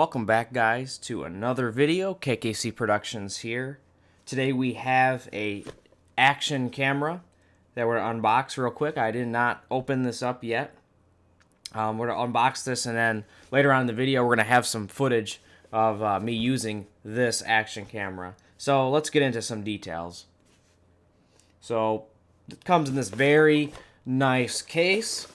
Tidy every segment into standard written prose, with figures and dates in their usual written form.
Welcome back, guys, to another video. KKC Productions here. Today we have a action camera that we're going to unbox real quick. I did not open this up yet. We're going to unbox this, and then later on in the video we're going to have some footage of me using this action camera. So let's get into some details. So it comes in this very nice case.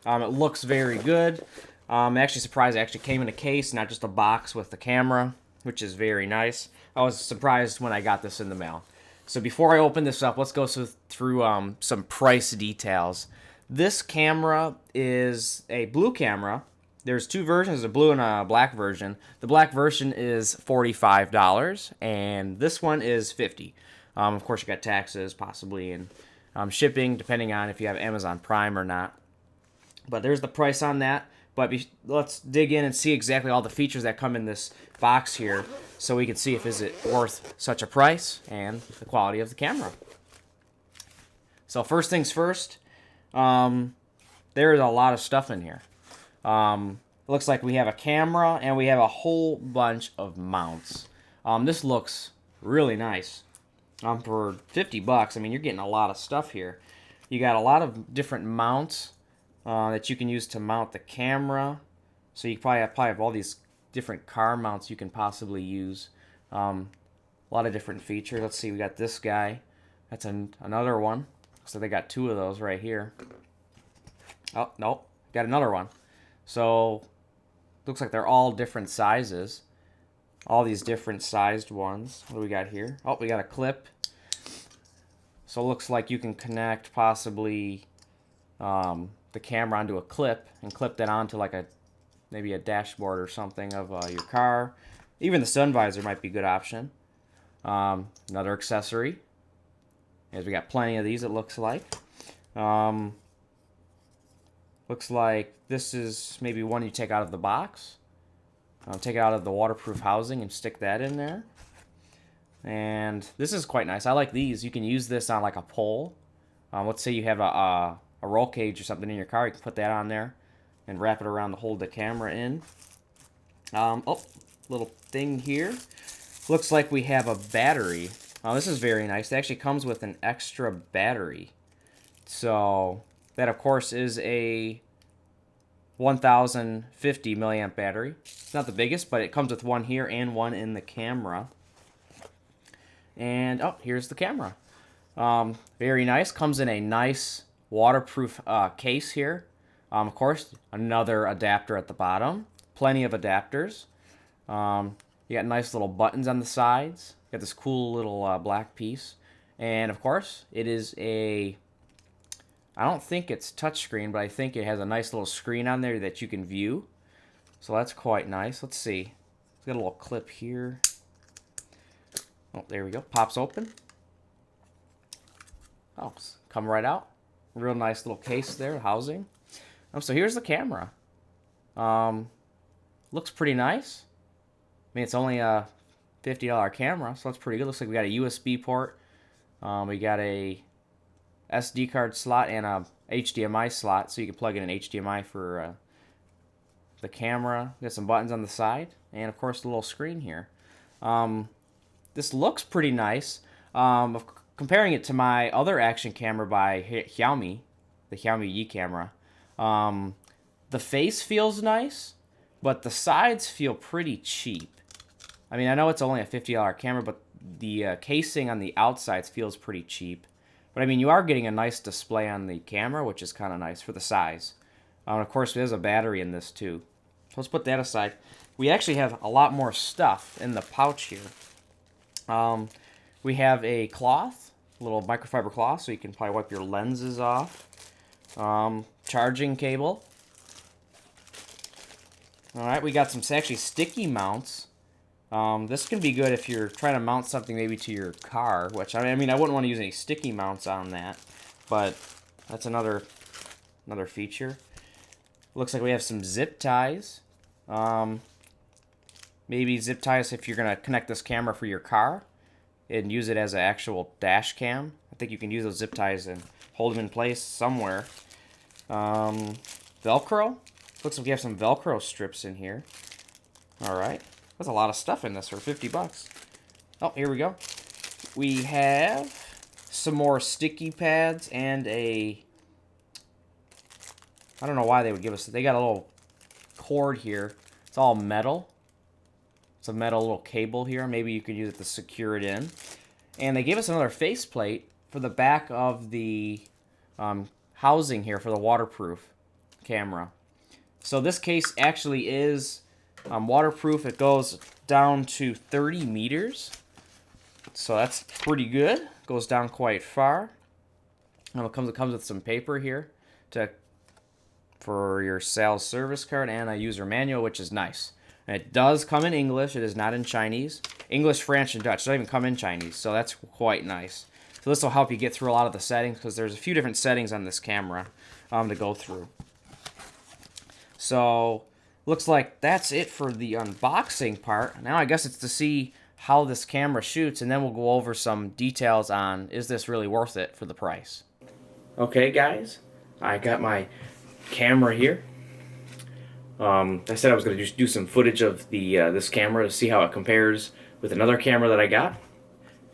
It looks very good. I'm actually surprised it actually came in a case, not just a box with the camera, which is very nice. I was surprised when I got this in the mail. So before I open this up, let's go through some price details. This camera is a blue camera. There's two versions, a blue and a black version. The black version is $45, and this one is $50. Of course, you got taxes, possibly, and shipping, depending on if you have Amazon Prime or not. But there's the price on that. But let's dig in and see exactly all the features that come in this box here, so we can see if is it worth such a price and the quality of the camera. So first things first, there's a lot of stuff in here. Looks like we have a camera and we have a whole bunch of mounts. This looks really nice. For $50, I mean, you're getting a lot of stuff here. You got a lot of different mounts that you can use to mount the camera. So you probably have all these different car mounts you can possibly use. A lot of different features. Let's see, we got this guy. That's another one. So they got two of those right here. Oh, nope, got another one. So looks like they're all different sizes. All these different sized ones. What do we got here? Oh, we got a clip. So it looks like you can connect possibly the camera onto a clip and clip that onto like maybe a dashboard or something of your car. Even the sun visor might be a good option. Another accessory, as we got plenty of these, it looks like. Looks like this is maybe one you take out of the box. Take it out of the waterproof housing and stick that in there. And this is quite nice. I like these. You can use this on like a pole. Let's say you have a roll cage or something in your car. You can put that on there and wrap it around to hold the camera in. Oh, little thing here. Looks like we have a battery. This is very nice. It actually comes with an extra battery. So that, of course, is a 1050 milliamp battery. It's not the biggest, but it comes with one here and one in the camera. And oh, here's the camera. Very nice. Comes in a nice waterproof case here. Of course, another adapter at the bottom. Plenty of adapters. You got nice little buttons on the sides. You got this cool little black piece. And of course, it is a, I don't think it's touchscreen, but I think it has a nice little screen on there that you can view. So that's quite nice. Let's see. It's got a little clip here. Oh, there we go. Pops open. Oh, come right out. Real nice little case there, housing. So here's the camera. Looks pretty nice. I mean, it's only a $50 camera, so that's pretty good. Looks like we got a USB port. We got a SD card slot and a HDMI slot, so you can plug in an HDMI for the camera. Got some buttons on the side, and of course the little screen here. This looks pretty nice. Comparing it to my other action camera by Xiaomi, the Xiaomi Yi camera, the face feels nice, but the sides feel pretty cheap. I mean, I know it's only a $50 camera, but the casing on the outsides feels pretty cheap. But I mean, you are getting a nice display on the camera, which is kind of nice for the size. And of course, there's a battery in this too. So let's put that aside. We actually have a lot more stuff in the pouch here. We have a cloth, a little microfiber cloth, so you can probably wipe your lenses off. Charging cable. Alright, we got some actually sticky mounts. This can be good if you're trying to mount something maybe to your car, which I mean I wouldn't want to use any sticky mounts on that, but that's another feature. Looks like we have some zip ties. Maybe zip ties if you're going to connect this camera for your car and use it as an actual dash cam. I think you can use those zip ties and hold them in place somewhere. Velcro. Looks like we have some Velcro strips in here. All right. That's a lot of stuff in this for 50 bucks. Oh, here we go. We have some more sticky pads and I don't know why they would give us, they got a little cord here. It's all metal. It's a metal little cable here. Maybe you could use it to secure it in. And they gave us another faceplate for the back of the housing here for the waterproof camera. So this case actually is waterproof. It goes down to 30 meters. So that's pretty good. Goes down quite far. And it comes with some paper here for your sales service card and a user manual, which is nice. And it does come in English. It is not in Chinese. English, French, and Dutch. It doesn't even come in Chinese, so that's quite nice. So this will help you get through a lot of the settings because there's a few different settings on this camera to go through. So looks like that's it for the unboxing part. Now I guess it's to see how this camera shoots, and then we'll go over some details on is this really worth it for the price. Okay guys, I got my camera here. I said I was going to just do some footage of the this camera to see how it compares with another camera that I got,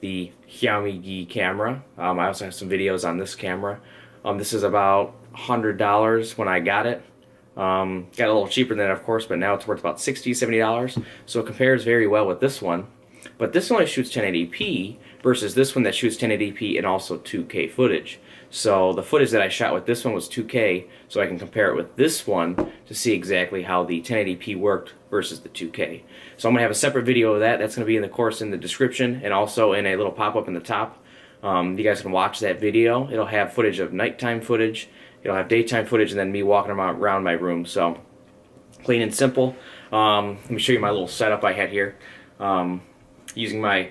the Xiaomi camera. I also have some videos on this camera. This is about $100 when I got it. Got a little cheaper than that, of course, but now it's worth about $60, $70. So it compares very well with this one. But this only shoots 1080p versus this one that shoots 1080p and also 2K footage. So the footage that I shot with this one was 2K, so I can compare it with this one to see exactly how the 1080p worked versus the 2K. So I'm going to have a separate video of that. That's going to be in the course in the description and also in a little pop-up in the top. You guys can watch that video. It'll have footage of nighttime footage, it'll have daytime footage, and then me walking around my room. So clean and simple. Let me show you my little setup I had here. Using my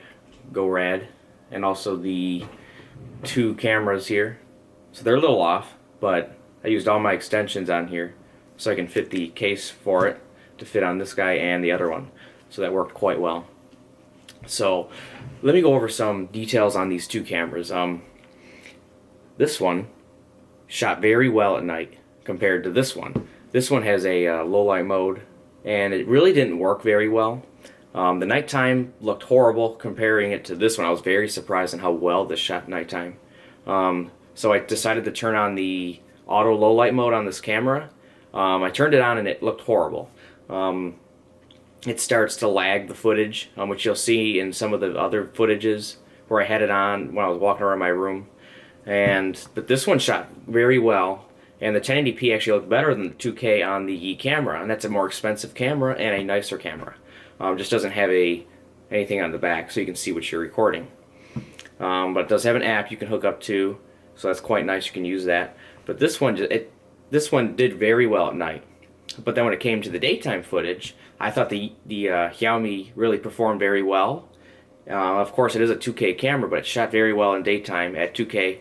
GoRad and also the two cameras here. So they're a little off, but I used all my extensions on here so I can fit the case for it to fit on this guy and the other one. So that worked quite well. So let me go over some details on these two cameras. This one shot very well at night compared to this one. This one has a low light mode and it really didn't work very well. The nighttime looked horrible comparing it to this one. I was very surprised on how well this shot nighttime. So I decided to turn on the auto low light mode on this camera. I turned it on and it looked horrible. It starts to lag the footage, which you'll see in some of the other footages where I had it on when I was walking around my room. But this one shot very well, and the 1080p actually looked better than the 2K on the camera, and that's a more expensive camera and a nicer camera. Just doesn't have anything on the back so you can see what you're recording. But it does have an app you can hook up to, so that's quite nice. You can use that. But this one did very well at night. But then when it came to the daytime footage, I thought the Xiaomi really performed very well. Of course, it is a 2K camera, but it shot very well in daytime at 2K.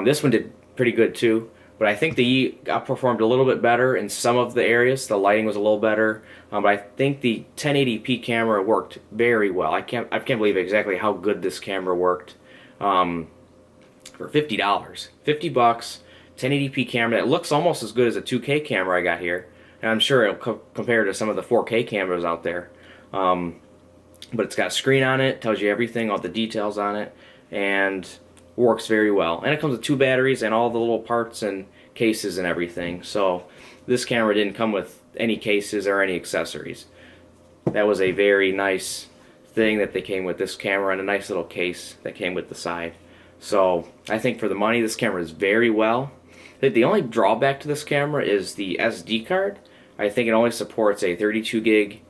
This one did pretty good too. But I think the outperformed a little bit better in some of the areas. The lighting was a little better, but I think the 1080p camera worked very well. I can't believe exactly how good this camera worked. For $50, 50 bucks, 1080p camera that looks almost as good as a 2K camera I got here, and I'm sure it'll compare to some of the 4K cameras out there. But it's got a screen on it, tells you everything, all the details on it, and works very well. And it comes with 2 batteries and all the little parts and cases and everything. So this camera didn't come with any cases or any accessories. That was a very nice thing that they came with this camera, and a nice little case that came with the side. So I think for the money, this camera is very well. The only drawback to this camera is the SD card. I think it only supports a 32 gig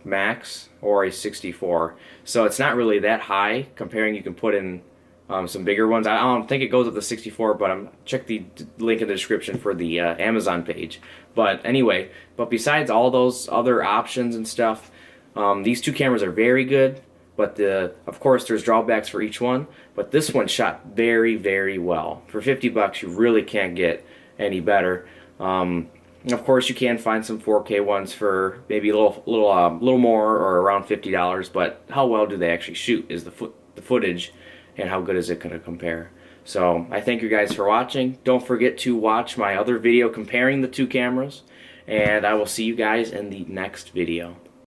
max or a 64, so it's not really that high comparing. You can put in some bigger ones. I don't think it goes up to 64, but check the link in the description for the Amazon page. But anyway, besides all those other options and stuff, these two cameras are very good. But of course there's drawbacks for each one, but this one shot very, very well. For 50 bucks you really can't get any better. Of course you can find some 4K ones for maybe a little more, or around $50, but how well do they actually shoot is the footage, and how good is it going to compare. So I thank you guys for watching. Don't forget to watch my other video comparing the two cameras, and I will see you guys in the next video.